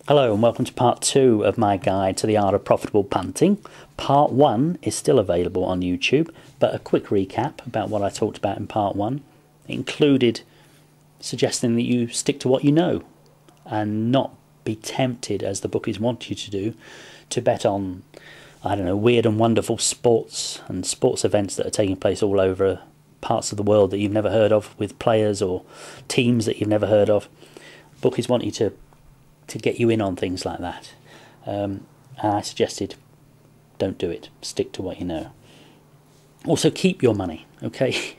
Hello and welcome to part 2 of my guide to the art of profitable punting. Part 1 is still available on YouTube, but a quick recap about what I talked about in part 1 included suggesting that you stick to what you know and not be tempted, as the bookies want you to do, to bet on, I don't know, weird and wonderful sports and sports events that are taking place all over parts of the world that you've never heard of, with players or teams that you've never heard of. Bookies want you to get you in on things like that. And I suggested don't do it. Stick to what you know. Also, keep your money, okay?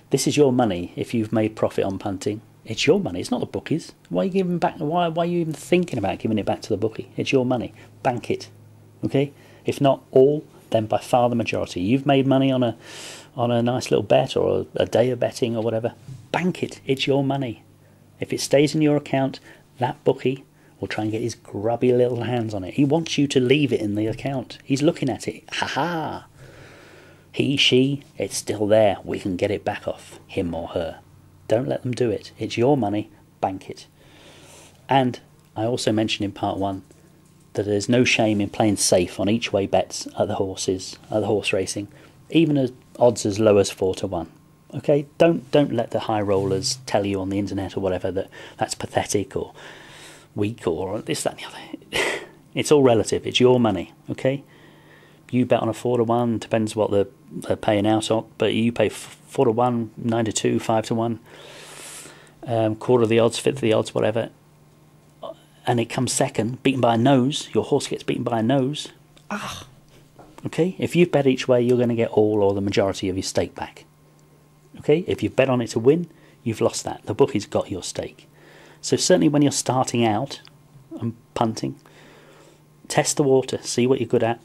This is your money. If you've made profit on punting, it's your money. It's not the bookies. Why are you giving back? Why are you even thinking about giving it back to the bookie? It's your money. Bank it, okay? If not all, then by far the majority. You've made money on a nice little bet or a day of betting or whatever. Bank it. It's your money. If it stays in your account, that bookie will try and get his grubby little hands on it. He wants you to leave it in the account. He's looking at it. Ha ha! He, she, it's still there. We can get it back off him or her. Don't let them do it. It's your money. Bank it. And I also mentioned in part 1 that there's no shame in playing safe on each way bets at the horses, at the horse racing, even at odds as low as 4 to 1. Okay, don't let the high rollers tell you on the internet or whatever that that's pathetic or weak or this, that and the other. It's all relative. It's your money, okay? You bet on a 4 to 1, depends what they're paying out on, but you pay 4 to 1, 9 to 2, 5 to 1, quarter of the odds, fifth of the odds, whatever, and it comes second, beaten by a nose, your horse gets beaten by a nose, okay? If you bet each way, you're going to get all or the majority of your stake back. Okay, if you bet on it to win, you've lost that. The bookie's got your stake. So certainly when you're starting out and punting, test the water, see what you're good at,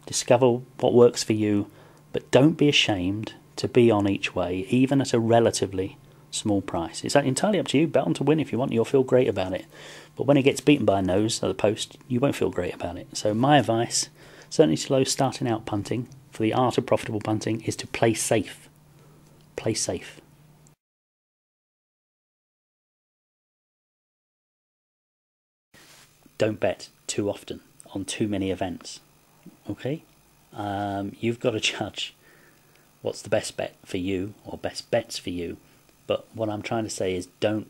discover what works for you, but don't be ashamed to be on each way, even at a relatively small price. It's entirely up to you. Bet on to win if you want. You'll feel great about it. But when it gets beaten by a nose at the post, you won't feel great about it. So my advice, certainly to those starting out punting, for the art of profitable punting, is to play safe. Play safe. Don't bet too often on too many events. Okay? You've got to judge what's the best bet for you or best bets for you. But what I'm trying to say is don't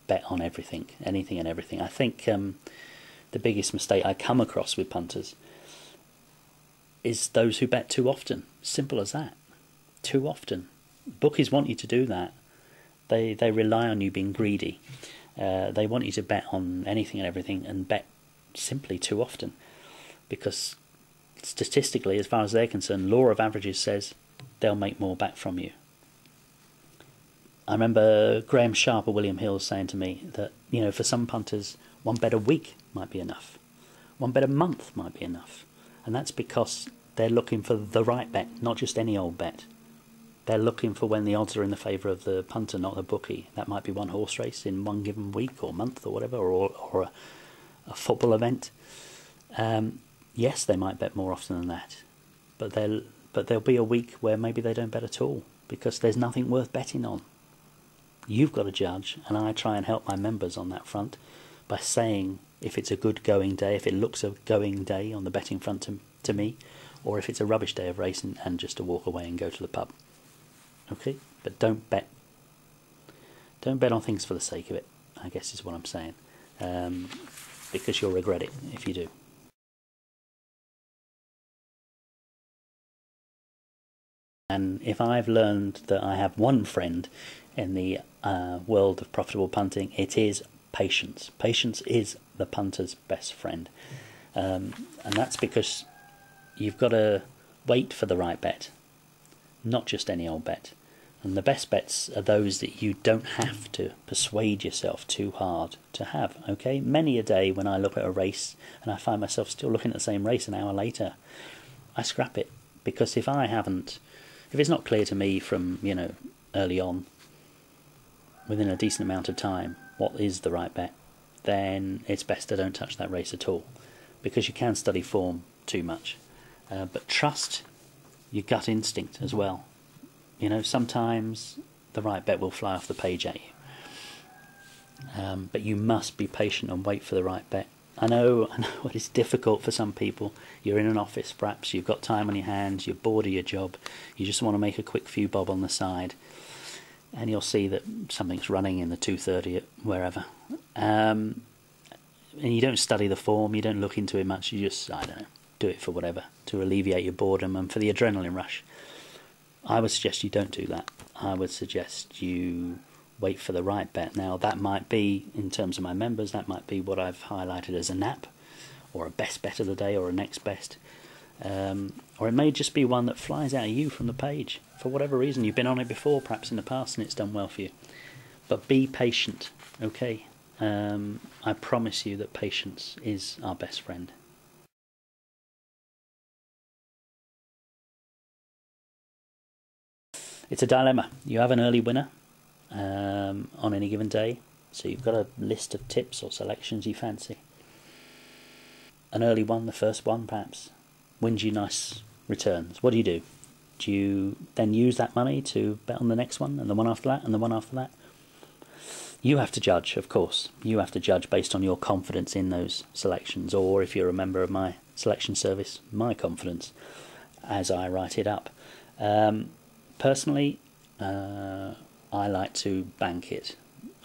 bet on everything, anything and everything. I think the biggest mistake I come across with punters is those who bet too often. Simple as that. Too often. Bookies want you to do that. They rely on you being greedy. They want you to bet on anything and everything and bet simply too often, because statistically, as far as they're concerned, law of averages says they'll make more back from you. I remember Graham Sharp or William Hill saying to me that, you know, for some punters, one bet a week might be enough. One bet a month might be enough. And that's because they're looking for the right bet, not just any old bet. They're looking for when the odds are in the favour of the punter, not the bookie. That might be one horse race in one given week or month or whatever, or a football event. Yes, they might bet more often than that, but there'll be a week where maybe they don't bet at all because there's nothing worth betting on. You've got to judge, and I try and help my members on that front by saying if it's a good going day, if it looks a going day on the betting front to me, or if it's a rubbish day of racing and just to walk away and go to the pub. Okay, but don't bet on things for the sake of it, I guess is what I'm saying, because you'll regret it if you do. And if I've learned that I have one friend in the world of profitable punting, it is patience. Patience is the punter's best friend, and that's because you've got to wait for the right bet, not just any old bet. And the best bets are those that you don't have to persuade yourself too hard to have, okay? Many a day when I look at a race and I find myself still looking at the same race an hour later, I scrap it, because if it's not clear to me from, you know, early on, within a decent amount of time, what is the right bet, then it's best to don't touch that race at all, because you can study form too much. But trust your gut instinct as well. You know, sometimes the right bet will fly off the page at you. but you must be patient and wait for the right bet. I know it's difficult for some people. You're in an office, perhaps you've got time on your hands, you're bored of your job, you just want to make a quick few bob on the side, and you'll see that something's running in the 230 at wherever, and you don't study the form, you don't look into it much, you just, I don't know, do it for whatever, to alleviate your boredom and for the adrenaline rush. I would suggest you don't do that. I would suggest you wait for the right bet. Now that might be, in terms of my members, that might be what I've highlighted as a nap, or a best bet of the day, or a next best, or it may just be one that flies out of you from the page for whatever reason. You've been on it before, perhaps in the past, and it's done well for you. But be patient, okay? I promise you that patience is our best friend. It's a dilemma. You have an early winner on any given day, so you've got a list of tips or selections you fancy. An early one, the first one perhaps, wins you nice returns. What do? Do you then use that money to bet on the next one, and the one after that, and the one after that? You have to judge, of course. You have to judge based on your confidence in those selections, or if you're a member of my selection service, my confidence as I write it up. Personally, I like to bank it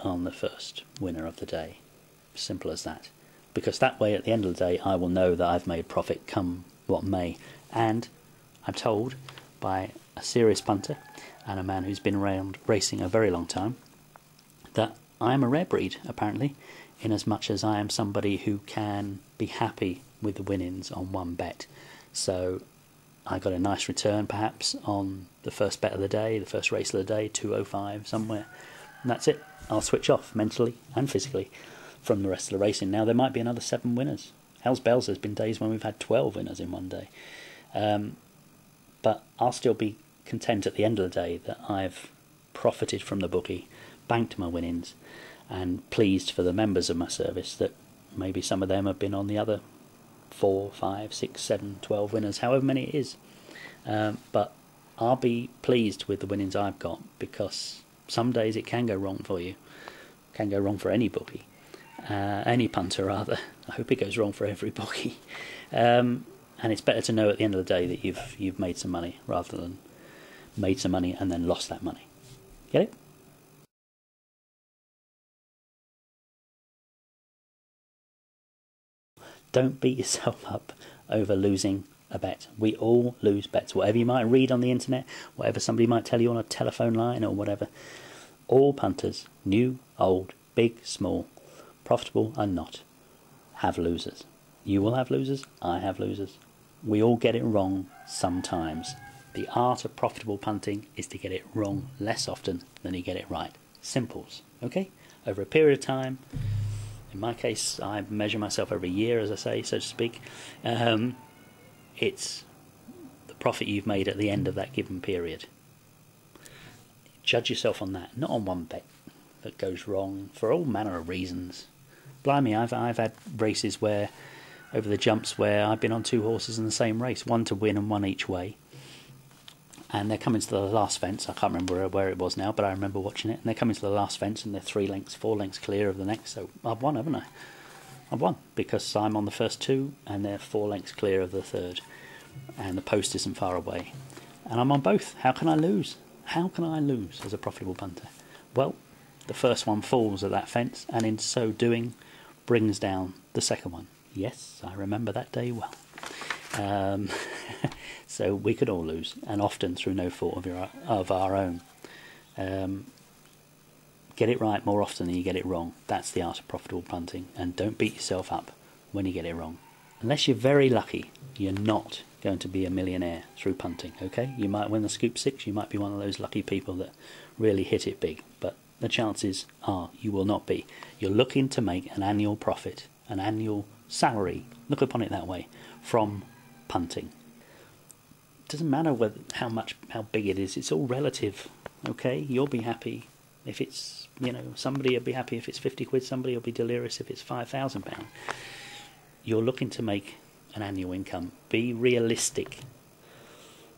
on the first winner of the day. Simple as that. Because that way, at the end of the day, I will know that I've made profit come what may. And I'm told by a serious punter and a man who's been around racing a very long time that I am a rare breed, apparently, in as much as I am somebody who can be happy with the winnings on one bet. So I got a nice return perhaps on the first bet of the day, the first race of the day, 205 somewhere, and that's it. I'll switch off mentally and physically from the rest of the racing. Now there might be another 7 winners. Hell's bells, there's been days when we've had 12 winners in one day, but I'll still be content at the end of the day that I've profited from the bookie, banked my winnings, and pleased for the members of my service that maybe some of them have been on the other 4, 5, 6, 7, 12 winners, however many it is. But I'll be pleased with the winnings I've got, because some days it can go wrong for you. It can go wrong for any bookie, any punter rather. I hope it goes wrong for every bookie. And it's better to know at the end of the day that you've made some money rather than made some money and then lost that money. Get it? Don't beat yourself up over losing a bet. We all lose bets. Whatever you might read on the internet, whatever somebody might tell you on a telephone line or whatever, all punters, new, old, big, small, profitable and not, have losers. You will have losers, I have losers. We all get it wrong sometimes. The art of profitable punting is to get it wrong less often than you get it right. Simples, okay? Over a period of time. In my case, I measure myself every year, as I say, so to speak. It's the profit you've made at the end of that given period. Judge yourself on that, not on one bet that goes wrong for all manner of reasons. Blimey, I've had races where, over the jumps, where I've been on 2 horses in the same race, one to win and one each way. And they're coming to the last fence. I can't remember where it was now, but I remember watching it. And they're coming to the last fence, and they're 3 lengths, 4 lengths clear of the next. So I've won, haven't I? I've won because I'm on the first 2, and they're 4 lengths clear of the third, and the post isn't far away. And I'm on both. How can I lose? How can I lose as a profitable punter? Well, the first one falls at that fence, and in so doing, brings down the second one. Yes, I remember that day well. So we could all lose, and often through no fault of our own. Get it right more often than you get it wrong. That's the art of profitable punting, and don't beat yourself up when you get it wrong. Unless you're very lucky, you're not going to be a millionaire through punting, okay? You might win the Scoop 6, you might be one of those lucky people that really hit it big, but the chances are you will not be. You're looking to make an annual profit, an annual salary, look upon it that way, from punting. It doesn't matter how big it is, it's all relative, okay? You'll be happy if it's, somebody will be happy if it's 50 quid, somebody will be delirious if it's £5,000. You're looking to make an annual income. Be realistic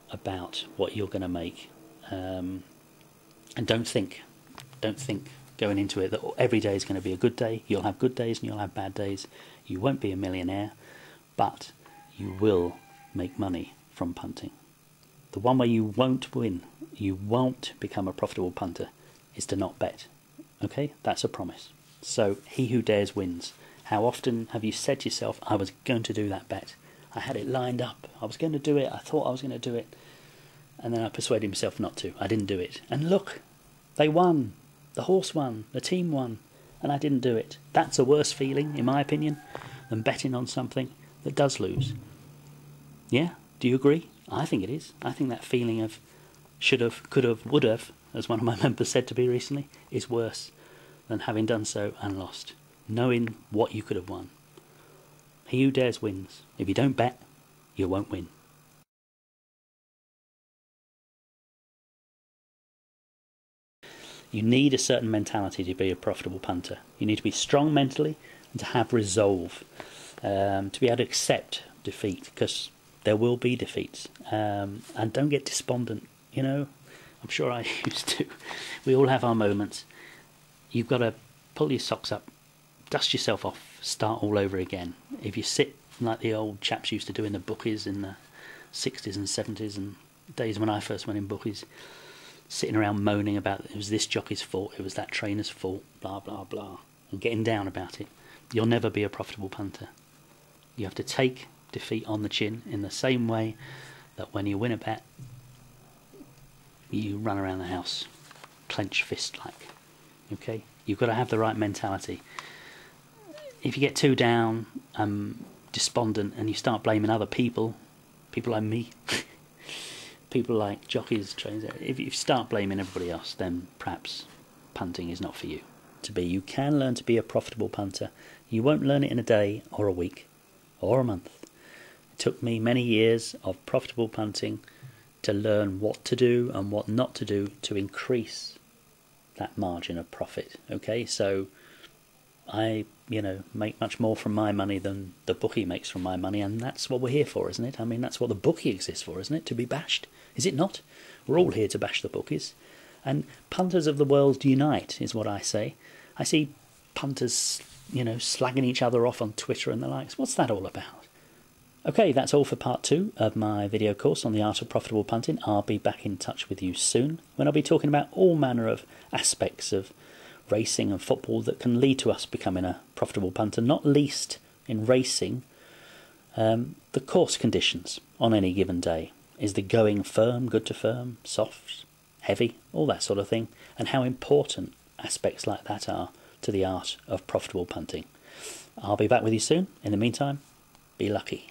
about what you're going to make, and don't think going into it that every day is going to be a good day. You'll have good days and you'll have bad days. You won't be a millionaire, but you will make money from punting. The one way you won't win, you won't become a profitable punter, is to not bet. Okay, that's a promise. So he who dares wins. How often have you said to yourself, I was going to do that bet. I had it lined up. I was going to do it. I thought I was going to do it. And then I persuaded myself not to. I didn't do it. And look, they won. The horse won. The team won. And I didn't do it. That's a worse feeling, in my opinion, than betting on something that does lose. Yeah? Do you agree? I think it is. I think that feeling of should have, could have, would have, as one of my members said to me recently, is worse than having done so and lost. Knowing what you could have won. He who dares wins. If you don't bet, you won't win. You need a certain mentality to be a profitable punter. You need to be strong mentally and to have resolve. To be able to accept defeat, because there will be defeats. And don't get despondent, you know. I'm sure I used to. We all have our moments. You've got to pull your socks up, dust yourself off, start all over again. If you sit like the old chaps used to do in the bookies in the 60s and 70s and days when I first went in bookies, sitting around moaning about it was this jockey's fault, it was that trainer's fault, blah, blah, blah, and getting down about it, you'll never be a profitable punter. You have to take defeat on the chin in the same way that when you win a bet, you run around the house, clench fist like. Okay? You've got to have the right mentality. If you get too down, despondent, and you start blaming other people like me, people like jockeys, trainers, if you start blaming everybody else, then perhaps punting is not for you to be. You can learn to be a profitable punter. You won't learn it in a day or a week or a month. It took me many years of profitable punting to learn what to do and what not to do to increase that margin of profit. Okay, so I, make much more from my money than the bookie makes from my money, and that's what we're here for, isn't it? I mean, that's what the bookie exists for, isn't it? To be bashed, is it not? We're all here to bash the bookies. And punters of the world unite, is what I say. I see punters, slagging each other off on Twitter and the likes. What's that all about? Okay, that's all for part 2 of my video course on the art of profitable punting. I'll be back in touch with you soon, when I'll be talking about all manner of aspects of racing and football that can lead to us becoming a profitable punter, not least in racing, the course conditions on any given day. Is the going firm, good to firm, soft, heavy, all that sort of thing, and how important aspects like that are to the art of profitable punting. I'll be back with you soon. In the meantime, be lucky.